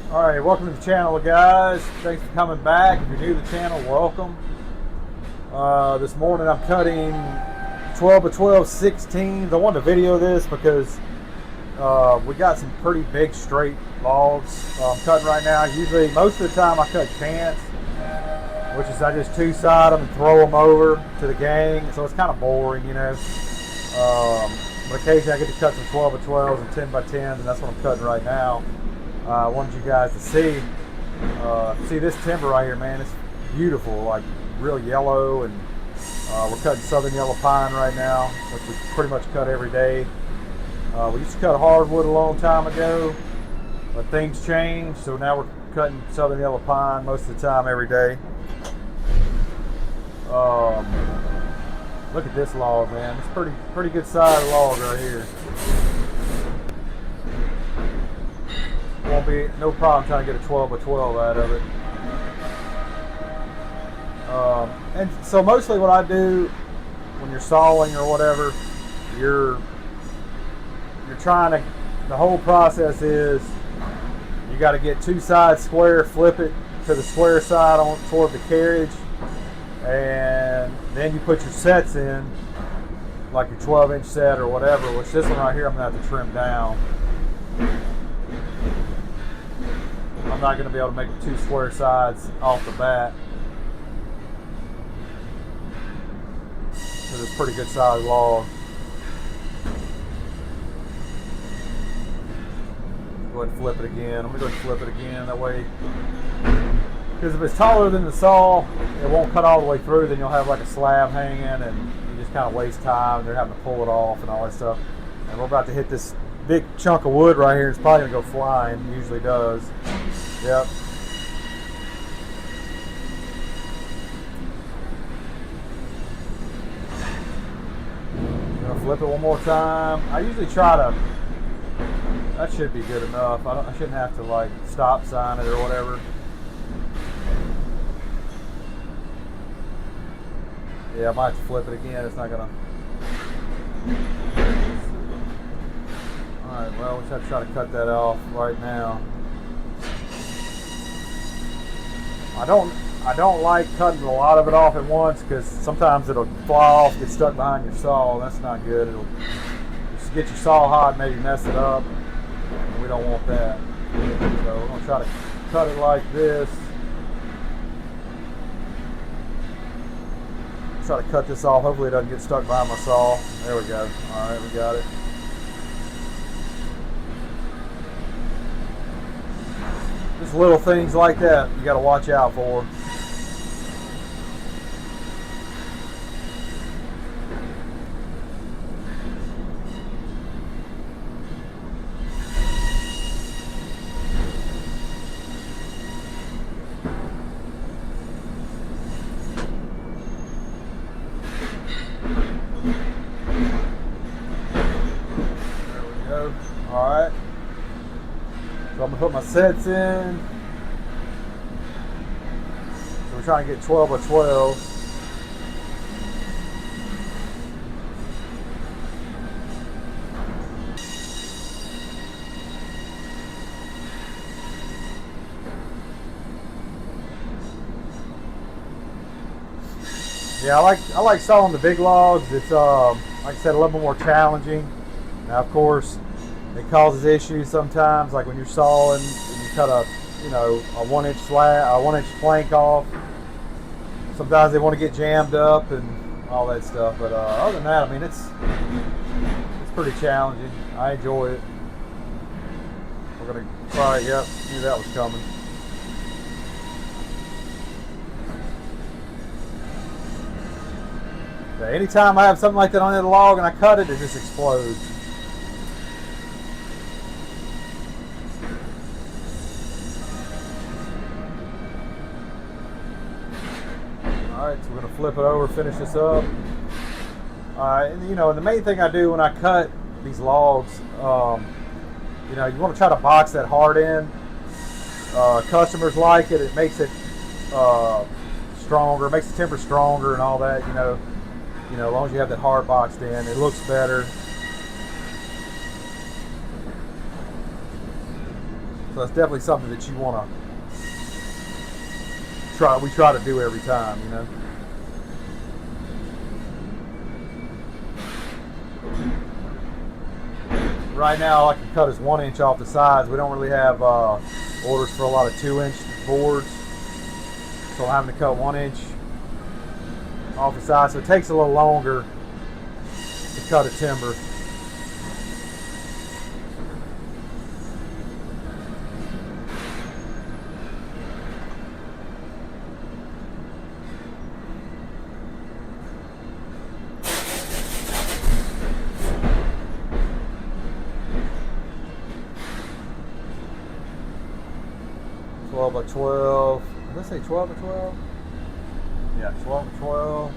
Alright, welcome to the channel, guys. Thanks for coming back. If you're new to the channel, welcome. This morning I'm cutting 12 by 12 16s. I wanted to video this because we got some pretty big straight logs I'm cutting right now. Usually, most of the time I cut cants, which is I just two-side them and throw them over to the gang. So it's kind of boring, you know. But occasionally I get to cut some 12 by 12s and 10 by 10s, and that's what I'm cutting right now. I wanted you guys to see this timber right here, man. It's beautiful, like real yellow, and we're cutting southern yellow pine right now, which we pretty much cut every day. We used to cut hardwood a long time ago, but things changed, so now we're cutting southern yellow pine most of the time every day. Look at this log, man. It's pretty good sized log right here. Won't be no problem trying to get a 12 by 12 out of it. And so mostly what I do when you're sawing or whatever, you're trying to, the whole process is you got to get two sides square, flip it to the square side on toward the carriage, and then you put your sets in, like your 12-inch set or whatever, which this one right here I'm going to have to trim down. I'm not going to be able to make two square sides off the bat. Because it's a pretty good sized log. Go ahead and flip it again. I'm going to go ahead and flip it again. That way, because if it's taller than the saw, it won't cut all the way through. Then you'll have like a slab hanging, and you just kind of waste time. They're having to pull it off and all that stuff. And we're about to hit this big chunk of wood right here. It's probably going to go flying. It usually does. Yep. I'm gonna flip it one more time. I usually try to. That should be good enough. I shouldn't have to like stop sign it or whatever. Yeah, I might have to flip it again. It's not gonna. All right. Well, we just have to try to cut that off right now. I don't like cutting a lot of it off at once because sometimes it'll fly off, get stuck behind your saw. That's not good. It'll just get your saw hot, maybe mess it up. And we don't want that. So we're gonna try to cut it like this. Try to cut this off. Hopefully it doesn't get stuck behind my saw. There we go. All right, we got it. Just little things like that you got to watch out for. There we go. All right. So I'm going to put my sets in. So we're trying to get 12 by 12. Yeah, I like sawing the big logs. It's like I said, a little bit more challenging. Now, of course, it causes issues sometimes, like when you're sawing and you cut a 1-inch slab, a 1-inch plank off. Sometimes they want to get jammed up and all that stuff. But other than that, I mean, it's pretty challenging. I enjoy it. We're gonna try it. Yep, knew that was coming. Okay, anytime I have something like that on the log and I cut it, it just explodes. Alright, so we're going to flip it over, finish this up. And the main thing I do when I cut these logs, you want to try to box that hard end. Customers like it. It makes it stronger, makes the timber stronger and all that, as long as you have that hard boxed in, it looks better. So it's definitely something that you want to try. We try to do every time, you know. Right now, I can cut is 1 inch off the sides. We don't really have orders for a lot of 2-inch boards, so I'm having to cut 1 inch off the side. So it takes a little longer to cut a timber. By 12. Let's say 12 by 12. Yeah, 12 by 12.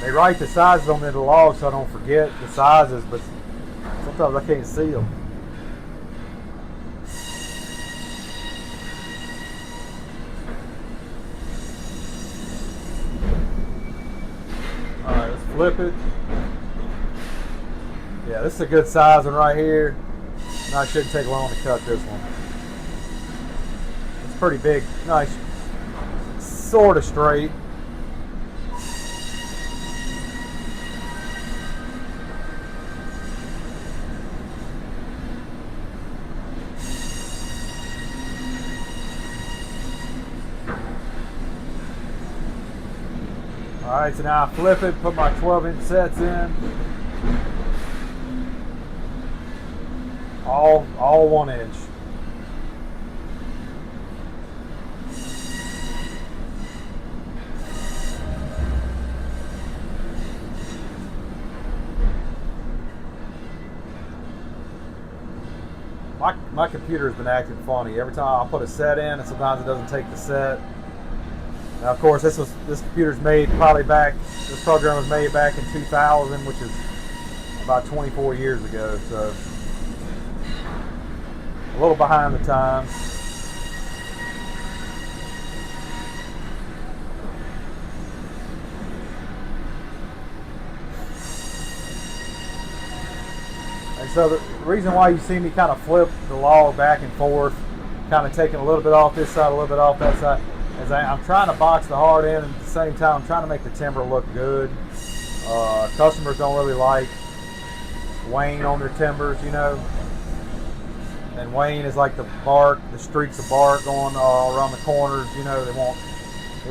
They write the sizes on the log so I don't forget the sizes, but sometimes I can't see them. All right, let's flip it. Yeah, this is a good size one right here. I shouldn't take long to cut this one. It's pretty big, nice, sort of straight. All right, so now I flip it, put my 12-inch sets in. All 1 inch. My computer has been acting funny. Every time I put a set in, and sometimes it doesn't take the set. Now, of course, this computer's made this program was made back in 2000, which is about 24 years ago. So a little behind the times. And so the reason why you see me kind of flip the log back and forth, kind of taking a little bit off this side, a little bit off that side, is I'm trying to box the hard end, and at the same time I'm trying to make the timber look good. Customers don't really like wane on their timbers, you know. And wane is like the bark, the streaks of bark going around the corners. You know, they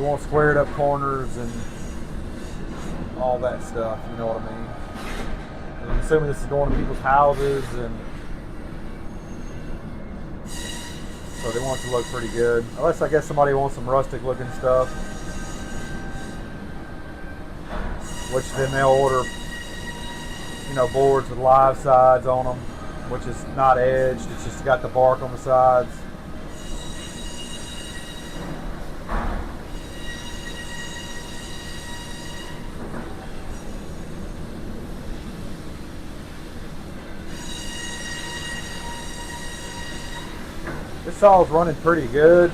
want squared up corners and all that stuff. You know what I mean? And I'm assuming this is going to people's houses, and so they want it to look pretty good. Unless I guess somebody wants some rustic looking stuff, which then they'll order, you know, boards with live sides on them, which is not edged, it's just got the bark on the sides. This saw's running pretty good.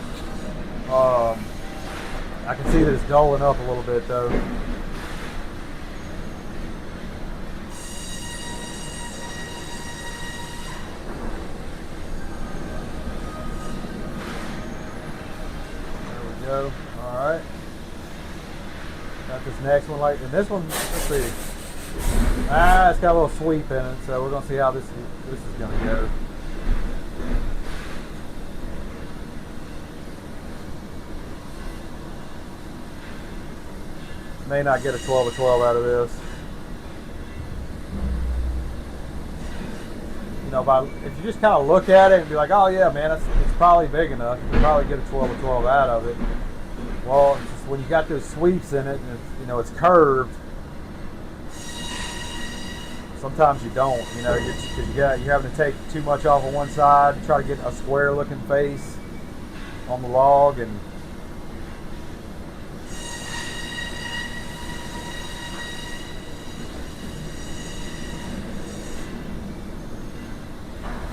I can see that it's dulling up a little bit though. Go. All right. Got this next one, and this one, let's see. It's got a little sweep in it, so we're gonna see how this is gonna go. May not get a 12 or 12 out of this. You know, if you just kind of look at it and be like, oh yeah, man, it's probably big enough. You can probably get a 12 or 12 out of it. Well, it's just when you got those sweeps in it, and it's curved. Sometimes you don't. You know, you're having to take too much off of one side, try to get a square looking face on the log, and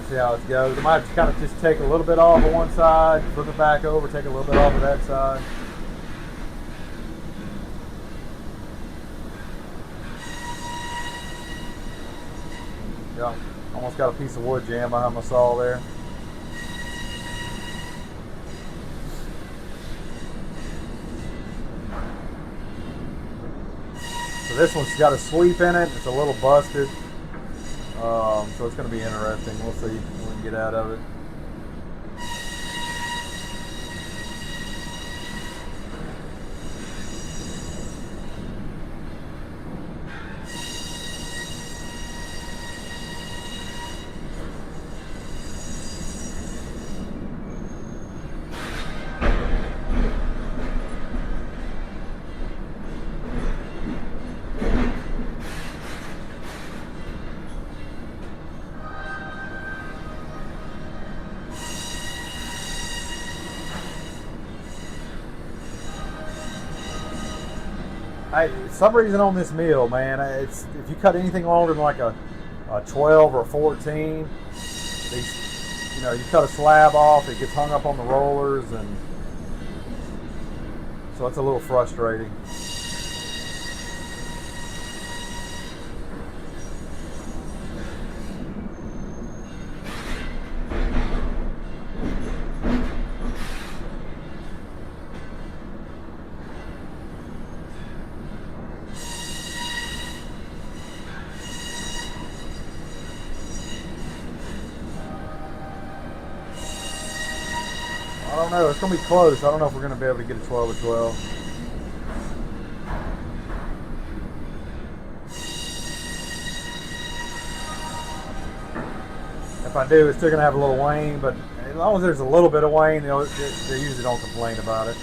see how it goes. I might have to kind of just take a little bit off of one side, flip it back over, take a little bit off of that side. Yeah, Almost got a piece of wood jam behind my saw there. So this one's got a sweep in it. It's a little busted. So it's going to be interesting. We'll see what we can get out of it. For some reason on this mill, man, it's if you cut anything longer than like a 12 or a 14, these, you cut a slab off, it gets hung up on the rollers, and so it's a little frustrating. I don't know. It's going to be close. I don't know if we're going to be able to get a 12 or 12. If I do, it's still going to have a little wane, but as long as there's a little bit of wane, they usually don't complain about it.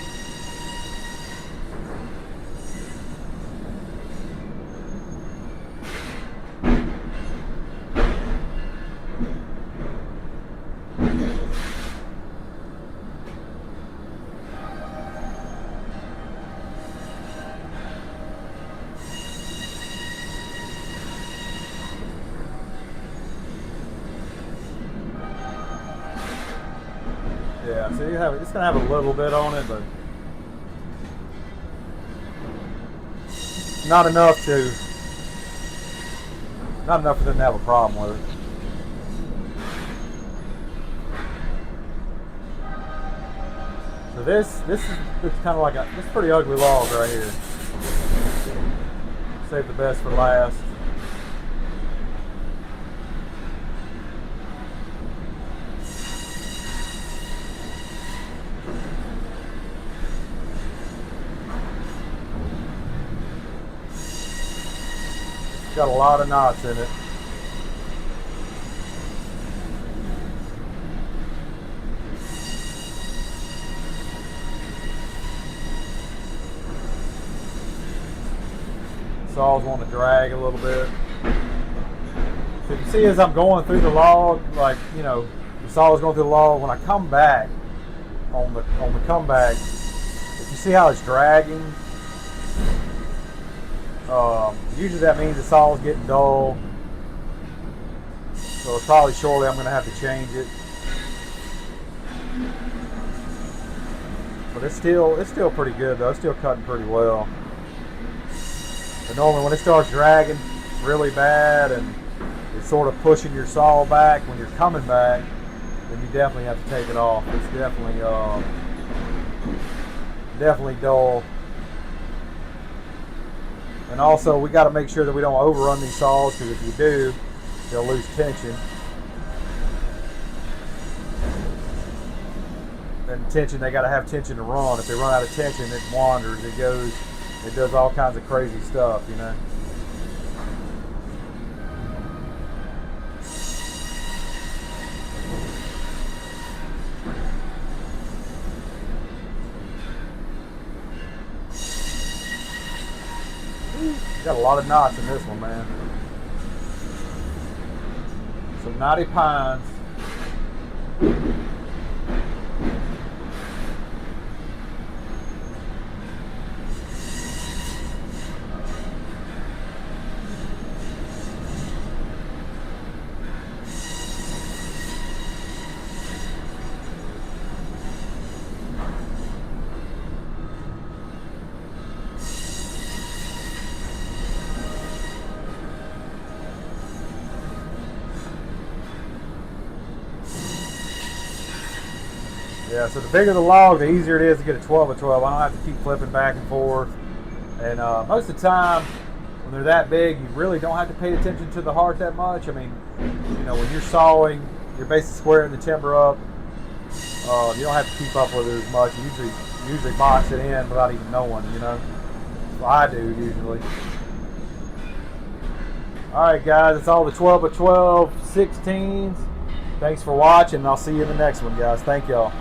Yeah, so it's gonna have a little bit on it, but not enough for them to have a problem with it. So this is kind of like this pretty ugly log right here. Save the best for last. Got a lot of knots in it. Saws want to drag a little bit. So you can see as I'm going through the log, like, the saw is going through the log. When I come back on the comeback, if you see how it's dragging, usually that means the saw is getting dull. So probably shortly I'm going to have to change it. But it's still pretty good though. It's still cutting pretty well. But normally when it starts dragging really bad and it's sort of pushing your saw back when you're coming back, then you definitely have to take it off. It's definitely dull. And also, we got to make sure that we don't overrun these saws, because if you do, they'll lose tension. And tension, they got to have tension to run. If they run out of tension, it wanders. It does all kinds of crazy stuff, Got a lot of knots in this one, man. Some knotty pines. Yeah, so the bigger the log, the easier it is to get a 12 by 12. I don't have to keep flipping back and forth. And most of the time, when they're that big, you really don't have to pay attention to the heart that much. I mean, you know, when you're sawing, you're basically squaring the timber up. You don't have to keep up with it as much. You usually box it in without even knowing, you know. Well, I do usually. All right, guys, it's all the 12 by 12 16s. Thanks for watching, and I'll see you in the next one, guys. Thank y'all.